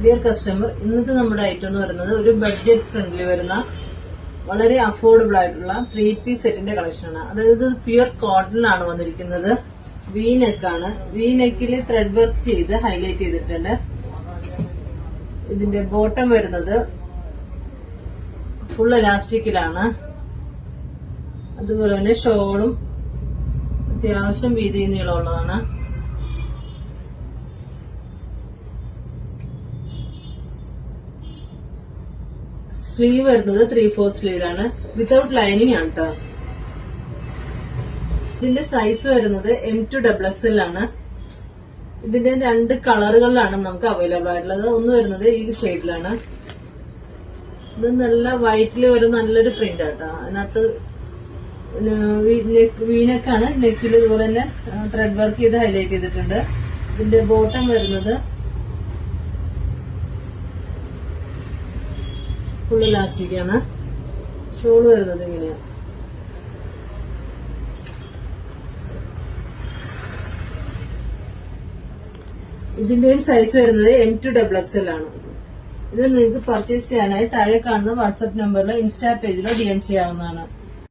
Dear customer, ഇന്നത്തെ നമ്മുടെ item എന്ന് പറയുന്നത് ഒരു ബഡ്ജറ്റ് ഫ്രണ്ട്ലി വരുന്ന വളരെ അഫോർഡബിൾ ആയിട്ടുള്ള 3-piece സെറ്റിന്റെ കളക്ഷനാണ്. അതായത് പ്യുർ കോട്ടണിലാണ് വന്നിരിക്കുന്നത്. വി നെക്കാണ്. വി നെക്കിൽ ത്രെഡ് വർക്ക് ചെയ്ത് ഹൈലൈറ്റ് ചെയ്തിട്ടുണ്ട്. ഇതിന്റെ ബോട്ടം വരുന്നത് ഫുൾ എലാസ്റ്റിക്കിലാണ്. അതുപോലെ തന്നെ ഷോളും അത്യാവശ്യം വീതി നീളമുള്ളതാണ്. സ്ലീവ് വരുന്നത് 3/4 സ്ലീവിലാണ്. വിതൗട്ട് ലൈനിങ് ആണ് കേട്ടോ. ഇതിന്റെ സൈസ് വരുന്നത് M2XXL ആണ്. ഇതിന്റെ 2 കളറുകളിലാണ് നമുക്ക് അവൈലബിൾ ആയിട്ടുള്ളത്. ഒന്ന് വരുന്നത് ഈ ഷെയ്ഡിലാണ്. ഇത് നല്ല വൈറ്റിൽ വരുന്ന നല്ലൊരു പ്രിന്റ് ആട്ടോ. അതിനകത്ത് വീനെക്കാണ്. നെക്കിൽ ഇതുപോലെ തന്നെ ത്രെഡ് വർക്ക് ചെയ്ത് ഹൈലൈറ്റ് ചെയ്തിട്ടുണ്ട്. ഇതിന്റെ ബോട്ടം വരുന്നത് ഫുൾ ഇലാസ്റ്റിക് ആണ്. ഷോൾ വരുന്നത് ഇങ്ങനെയാണ്. ഇതിന്റെയും സൈസ് വരുന്നത് M2XXL ആണ്. ഇത് നിങ്ങൾക്ക് പർച്ചേസ് ചെയ്യാനായി താഴെ കാണുന്ന വാട്സ്ആപ്പ് നമ്പറിലോ ഇൻസ്റ്റാ പേജിലോ DM ചെയ്യാവുന്നതാണ്.